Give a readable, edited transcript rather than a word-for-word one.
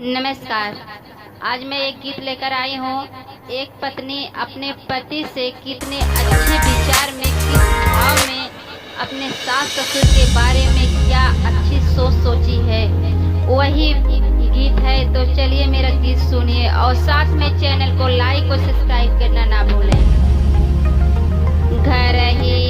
नमस्कार। आज मैं एक गीत लेकर आई हूँ। एक पत्नी अपने पति से कितने अच्छे विचार में, किस भाव में अपने सास ससुर के बारे में क्या अच्छी सोच सोची है, वही गीत है। तो चलिए मेरा गीत सुनिए और साथ में चैनल को लाइक और सब्सक्राइब करना ना भूलें। घर ही